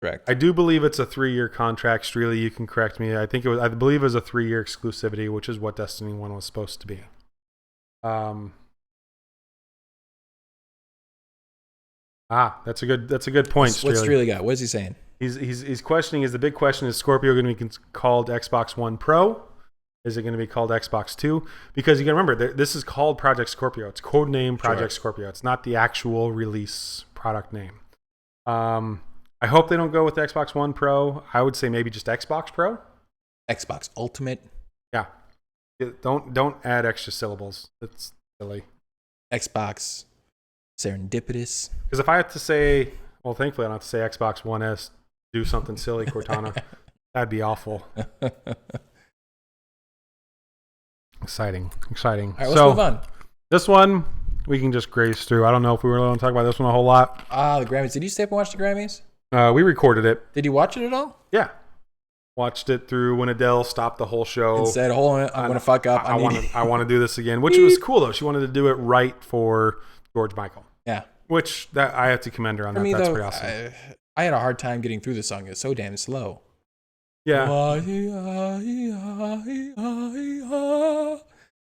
Correct. I do believe it's a 3-year contract. Streely, you can correct me. I believe it was a 3-year exclusivity, which is what Destiny 1 was supposed to be. That's a good point. What's Streely got? What is he saying? He's questioning. Is the big question, is Scorpio going to be called Xbox One Pro? Is it going to be called Xbox 2? Because you got to remember, this is called Project Scorpio. It's codename Project Scorpio. It's not the actual release product name. I hope they don't go with Xbox One Pro. I would say maybe just Xbox Pro. Xbox Ultimate. Yeah. Don't add extra syllables. It's silly. Xbox Serendipitous. Because if I have to say, well, thankfully I don't have to say Xbox One S, do something silly, Cortana. That'd be awful. Exciting. All right, let's move on. This one, we can just graze through. I don't know if we really want to talk about this one a whole lot. The Grammys. Did you stay up and watch the Grammys? We recorded it. Did you watch it at all? Yeah. Watched it through when Adele stopped the whole show. And said, hold on, I'm going to fuck up. I want to do this again, which was cool, though. She wanted to do it right for George Michael. Yeah. Which I have to commend her on that. That's pretty awesome. I had a hard time getting through the song. It's so damn slow. Yeah.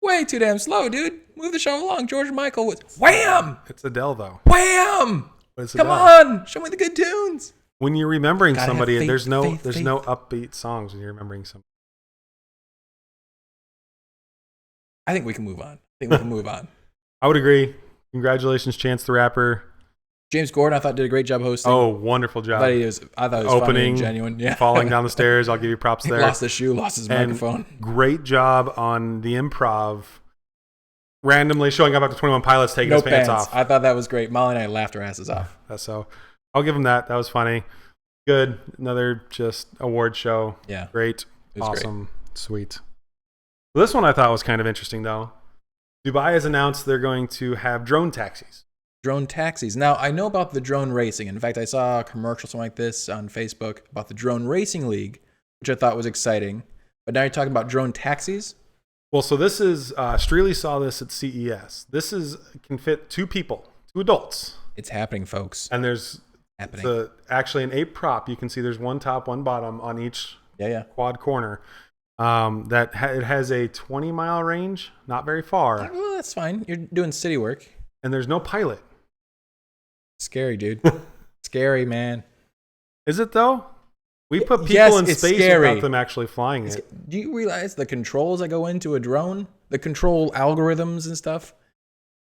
Way too damn slow, dude. Move the show along. George Michael was wham! It's Adele, though. Wham! Come Adele. on, show me the good tunes. When you're remembering somebody, faith, there's no faith. upbeat songs when you're remembering somebody. I think we can move on. I would agree. Congratulations, Chance the Rapper. James Gordon, I thought, did a great job hosting. Oh, wonderful job. I thought it was opening, funny and genuine. Yeah. falling down the stairs. I'll give you props there. Lost his shoe, lost his microphone. Great job on the improv. Randomly showing up after 21 Pilots taking his pants off. I thought that was great. Molly and I laughed our asses off. So I'll give him that. That was funny. Good. Another just award show. Yeah. Great. Awesome. Great. Sweet. This one I thought was kind of interesting, though. Dubai has announced they're going to have drone taxis. Drone taxis. Now, I know about the drone racing. In fact, I saw a commercial, something like this on Facebook about the Drone Racing League, which I thought was exciting. But now you're talking about drone taxis? Well, so this is, Streely saw this at CES. This can fit 2 people, 2 adults. It's happening, folks. And there's actually an 8 prop. You can see there's 1 top, 1 bottom on each quad corner. It has a 20-mile range, not very far. Well, that's fine. You're doing city work. And there's no pilot. Scary, dude. Scary, man. Is it, though? We put people in space without them actually flying it. Do you realize the controls that go into a drone? The control algorithms and stuff?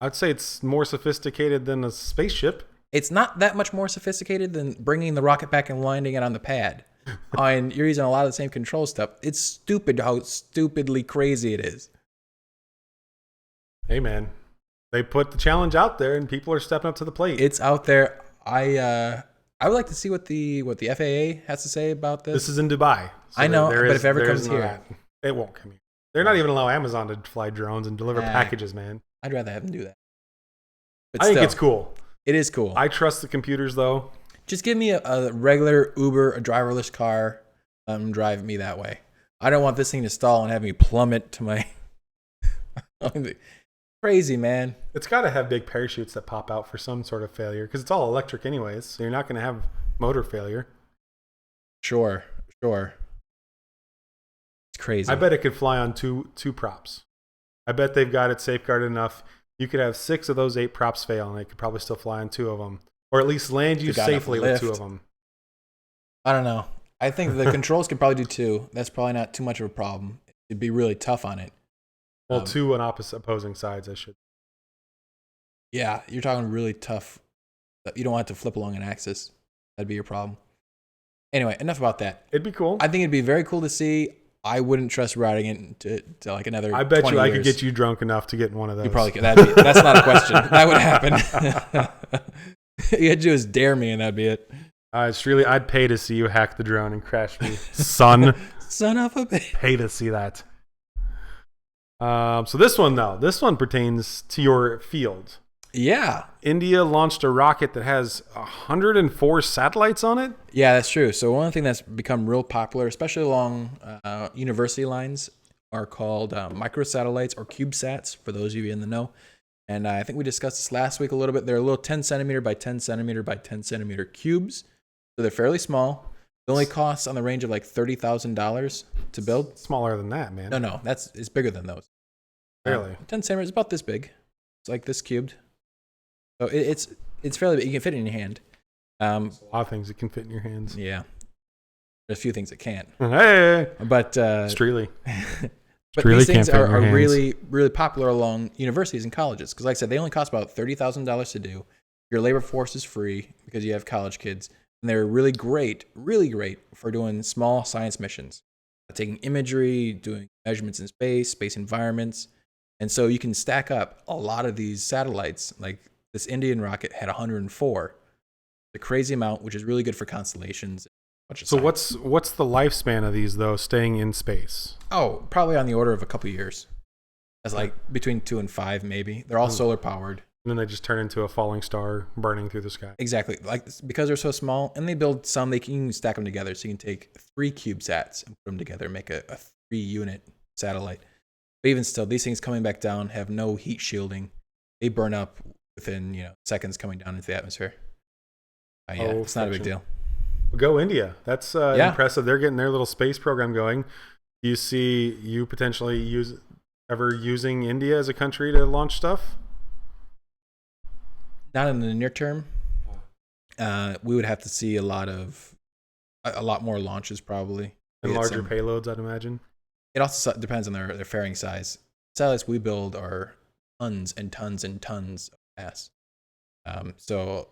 I'd say it's more sophisticated than a spaceship. It's not that much more sophisticated than bringing the rocket back and landing it on the pad. And you're using a lot of the same control stuff. It's stupid how stupidly crazy it is. Hey, man. They put the challenge out there, and people are stepping up to the plate. It's out there. I would like to see what the FAA has to say about this. This is in Dubai. So I know, but if it ever comes here. It won't come here. They're not even allow Amazon to fly drones and deliver packages, man. I'd rather have them do that. But I think it's cool. It is cool. I trust the computers, though. Just give me a regular Uber, a driverless car, drive me that way. I don't want this thing to stall and have me plummet to my... Crazy, man. It's got to have big parachutes that pop out for some sort of failure, because it's all electric anyways, so you're not going to have motor failure. Sure. It's crazy. I bet it could fly on two props. I bet they've got it safeguarded enough. You could have 6 of those 8 props fail, and it could probably still fly on 2 of them. Or at least land you safely with 2 of them. I don't know. I think the controls could probably do 2. That's probably not too much of a problem. It'd be really tough on it. Well, 2 on opposing sides, I should. Yeah, you're talking really tough. You don't want to flip along an axis. That'd be your problem. Anyway, enough about that. It'd be cool. I think it'd be very cool to see. I wouldn't trust riding it to like another. I bet 20 you I years. could get you drunk enough to get in one of those. You probably could. That's not a question. That would happen. You had to do is dare me, and that'd be it. It's really, I'd pay to see you hack the drone and crash me, son. Son of a bitch. Pay to see that. So this one pertains to your field. Yeah. India launched a rocket that has 104 satellites on it. Yeah, that's true. So one thing that's become real popular, especially along university lines, are called microsatellites or CubeSats, for those of you in the know. And I think we discussed this last week a little bit. They're little 10 centimeter by 10 centimeter by 10 centimeter cubes. So they're fairly small. It only costs on the range of like $30,000 to build. Smaller than that, man. No, it's bigger than those. Really? 10 centimeters, about this big. It's like this cubed. So it's fairly big. You can fit it in your hand. There's a lot of things that can fit in your hands. Yeah. There's a few things that can't. Hey! But Streely. but Streely these things can't fit in are your hands. really, really popular along universities and colleges. Because like I said, they only cost about $30,000 to do. Your labor force is free because you have college kids. And they're really great for doing small science missions. Taking imagery, doing measurements in space environments. And so you can stack up a lot of these satellites. Like this Indian rocket had 104. The crazy amount, which is really good for constellations. So what's the lifespan of these though, staying in space? Oh, probably on the order of a couple years. That's like between 2 and 5, maybe. They're all solar powered. And then they just turn into a falling star burning through the sky. Exactly. Like because they're so small, and they build some, they can stack them together. So you can take 3 CubeSats and put them together and make a 3-unit satellite. But even still, these things coming back down have no heat shielding. They burn up within seconds coming down into the atmosphere. It's not a big deal. Go India. That's impressive. They're getting their little space program going. Do you see you potentially using India as a country to launch stuff? Not in the near term. We would have to see a lot more launches probably. And larger payloads, I'd imagine. It also depends on their fairing size. Satellites we build are tons and tons and tons of mass. So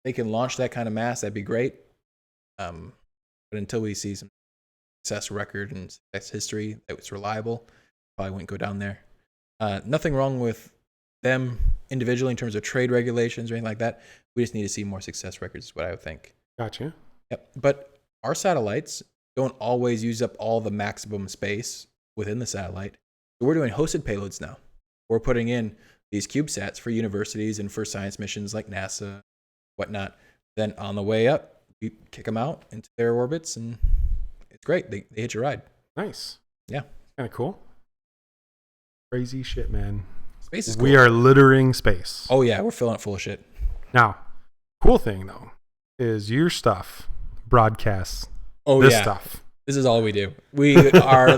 they can launch that kind of mass, that'd be great. But until we see some success record and success history that was reliable, probably wouldn't go down there. Nothing wrong with them individually in terms of trade regulations or anything like that. We just need to see more success records is what I would think. Gotcha. Yep. But our satellites don't always use up all the maximum space within the satellite. So we're doing hosted payloads now. We're putting in these CubeSats for universities and for science missions like NASA, whatnot. Then on the way up, we kick them out into their orbits, and it's great. They hitch a ride. Nice. Yeah. Kind of cool. Crazy shit, man. Space is cool. We are littering space. Oh, yeah. We're filling it full of shit. Now, cool thing, though, is your stuff broadcasts this stuff. This is all we do. We are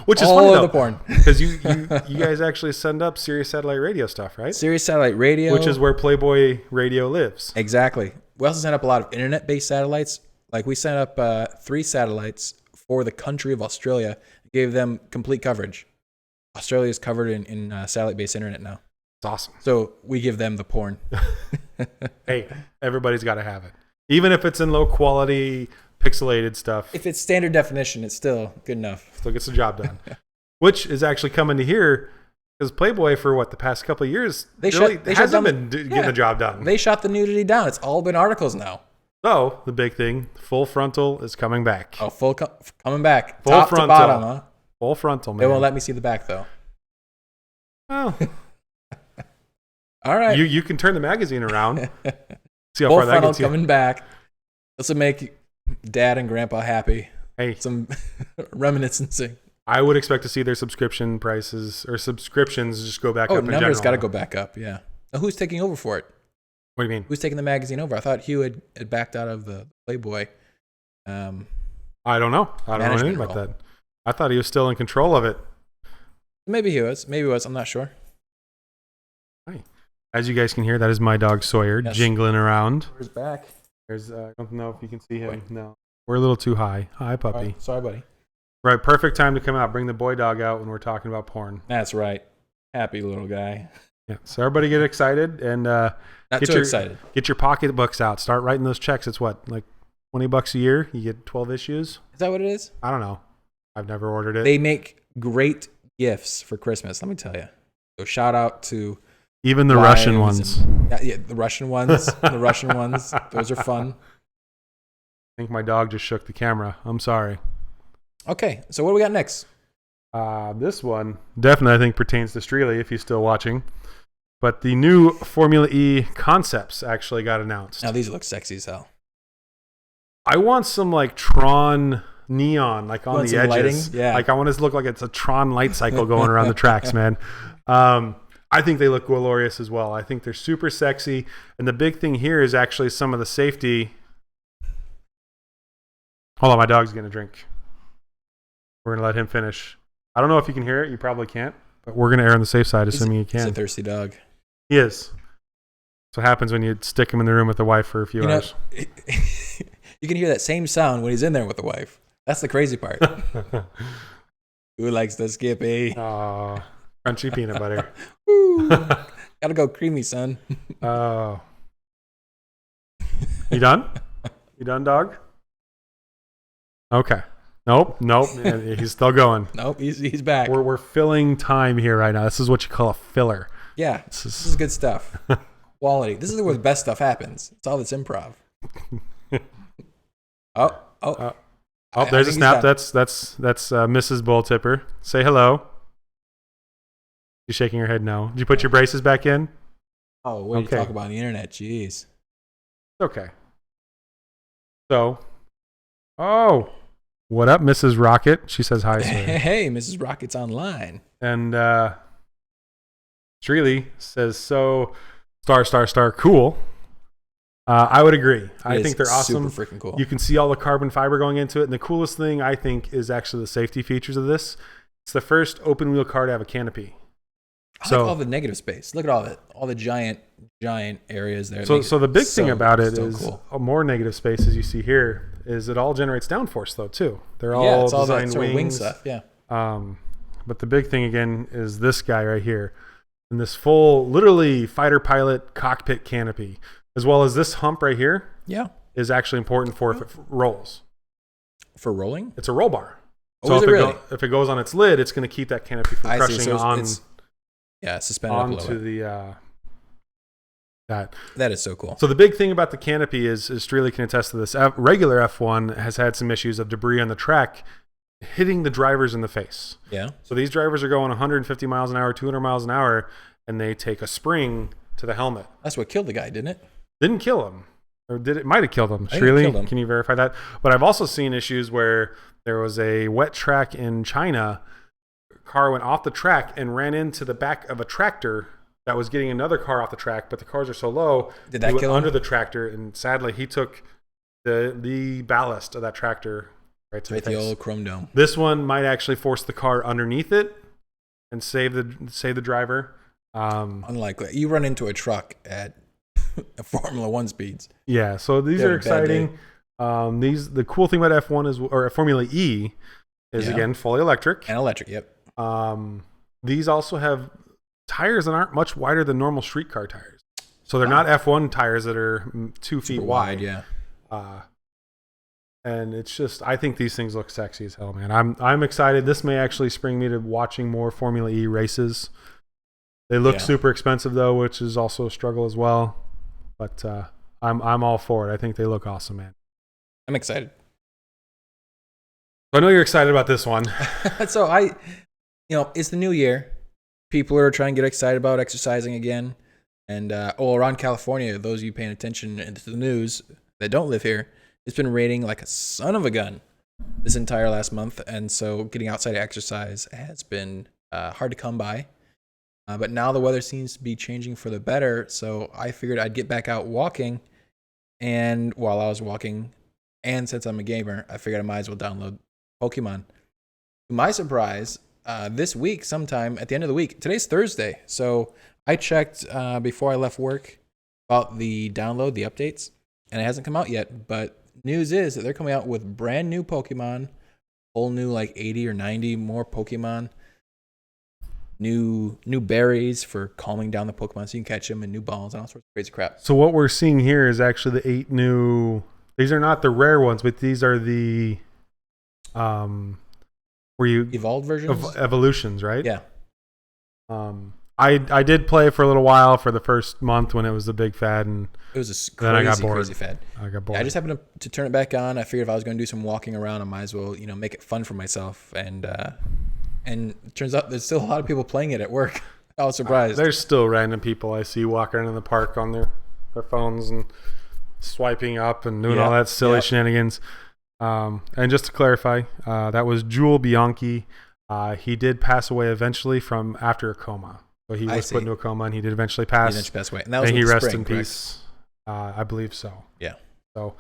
which is all funny, of though, the porn. Because you guys actually send up Sirius Satellite Radio stuff, right? Sirius Satellite Radio. Which is where Playboy Radio lives. Exactly. We also sent up a lot of internet-based satellites. Like we sent up 3 satellites for the country of Australia. Gave them complete coverage. Australia is covered in satellite-based internet now. It's awesome. So we give them the porn. Hey, everybody's got to have it. Even if it's in low quality, pixelated stuff. If it's standard definition, it's still good enough. Still gets the job done. Which is actually coming to here because Playboy, for the past couple of years, They hasn't shut been getting the job done. They shot the nudity down. It's all been articles now. So, the big thing, full frontal is coming back. Oh, coming back. Full Top frontal. to bottom, huh? Full frontal, man. They won't let me see the back, though. Well, all right. you can turn the magazine around. See how Full far that frontal gets you. coming back. This will make Dad and Grandpa happy. Hey, Some reminiscing. I would expect to see their subscription prices or subscriptions just go back up in general. Numbers got to go back up, yeah. Now, who's taking over for it? What do you mean? Who's taking the magazine over? I thought Hugh had backed out of the Playboy. I don't know. I don't know anything about role. that. I thought he was still in control of it. Maybe he was. Maybe he was. I'm not sure. Hi. As you guys can hear, that is my dog Sawyer jingling around. Where's back? There's I don't know if you can see him. Wait. No. We're a little too high. Hi, puppy. Right. Sorry, buddy. Right, perfect time to come out. Bring the boy dog out when we're talking about porn. That's right. Happy little guy. Yeah. So everybody get excited and Not too excited. Get your pocketbooks out. Start writing those checks. It's what, like $20 a year? You get 12 issues? Is that what it is? I don't know. I've never ordered it. They make great gifts for Christmas, let me tell you. So shout out to even the Russian ones. Yeah, the Russian ones. The Russian ones. Those are fun. I think my dog just shook the camera. I'm sorry. Okay, so what do we got next? This one definitely, I think, pertains to Streely if he's still watching. But the new Formula E concepts actually got announced. Now, these look sexy as hell. I want some like Tron neon, like on the edges. Lighting? Yeah. Like I want it to look like it's a Tron light cycle going around the tracks, man. I I think they look glorious as well. I think they're super sexy. And the big thing here is actually some of the safety. Hold on, my dog's getting a drink. We're going to let him finish. I don't know if you can hear it. You probably can't. But we're going to err on the safe side, assuming you can. He's a thirsty dog. He is. That's what happens when you stick him in the room with the wife for a few hours. You can hear that same sound when he's in there with the wife. That's the crazy part. Who likes the Skippy? Oh, crunchy peanut butter. Woo. Gotta go creamy, son. Oh. You done? You done, dog? Okay. Nope. He's still going. Nope, he's back. We're filling time here right now. This is what you call a filler. Yeah, this is good stuff. Quality. This is where the best stuff happens. It's all this improv. There's a snap. That's Mrs. Bull Tipper. Say hello. She's shaking her head no. Did you put your braces back in? Oh, what do you talk about on the internet? Jeez. Okay. So, what up, Mrs. Rocket? She says hi. Hey, Mrs. Rocket's online. And Streely says, so, star, cool. I would agree. I think they're awesome. Super freaking cool. You can see all the carbon fiber going into it. And the coolest thing, I think, is actually the safety features of this. It's the first open wheel car to have a canopy. I like all the negative space. Look at all the giant areas there. So the big thing about it is a more negative space, as you see here, is it all generates downforce, though, too. They're all designed that wing stuff, yeah. But the big thing, again, is this guy right here. And this full, literally, fighter pilot cockpit canopy, as well as this hump right here, is actually important for if it rolls. For rolling? It's a roll bar. Oh, so if it goes on its lid, it's going to keep that canopy from crushing on. Suspended onto the That is so cool. So the big thing about the canopy is Streely can attest to this. Regular F1 has had some issues of debris on the track hitting the drivers in the face. Yeah. So these drivers are going 150 miles an hour, 200 miles an hour, and they take a spring to the helmet. That's what killed the guy, didn't it? Didn't kill him. Or did it? Might have killed him. Streely, can you verify that? But I've also seen issues where there was a wet track in China. Car went off the track and ran into the back of a tractor that was getting another car off the track, but the cars are so low, did that kill him? Under the tractor, and sadly he took the ballast of that tractor right to the face. The old chrome dome. This one might actually force the car underneath it and save the driver. Unlikely. You run into a truck at Formula One speeds. Yeah, so these are exciting. The cool thing about F1 is, or Formula E, is again fully electric. And electric, yep. These also have tires that aren't much wider than normal street car tires. So they're not F1 tires that are 2 feet wide. Yeah. And it's just, I think these things look sexy as hell, man. I'm excited. This may actually spring me to watching more Formula E races. They look super expensive though, which is also a struggle as well. But I'm all for it. I think they look awesome, man. I'm excited. I know you're excited about this one. So it's the new year. People are trying to get excited about exercising again. And around California, those of you paying attention to the news that don't live here, it's been raining like a son of a gun this entire last month. And so getting outside to exercise has been hard to come by. But now the weather seems to be changing for the better. So I figured I'd get back out walking. And while I was walking, and since I'm a gamer, I figured I might as well download Pokemon. To my surprise, this week, sometime at the end of the week, today's Thursday. So I checked before I left work about the download, the updates, and it hasn't come out yet. But news is that they're coming out with brand new Pokemon, whole new like 80 or 90 more Pokemon, new berries for calming down the Pokemon so you can catch them, and new balls and all sorts of crazy crap. So what we're seeing here is actually the 8 new. These are not the rare ones, but these are the where you evolved versions, evolutions, right? Yeah. I did play for a little while for the first month when it was the big fad, and it was a crazy fad. I got bored. Yeah, I just happened to turn it back on. I figured if I was going to do some walking around, I might as well make it fun for myself. And it turns out there's still a lot of people playing it at work. I was surprised. There's still random people I see walking around in the park on their phones and swiping up and doing all that silly shenanigans. And just to clarify, that was Jewel Bianchi. He did pass away eventually from after a coma. So he I was see. put into a coma, and he did eventually He pass. eventually passed away, and that was May with he the rest spring, in correct? peace. I believe so. Yeah. So,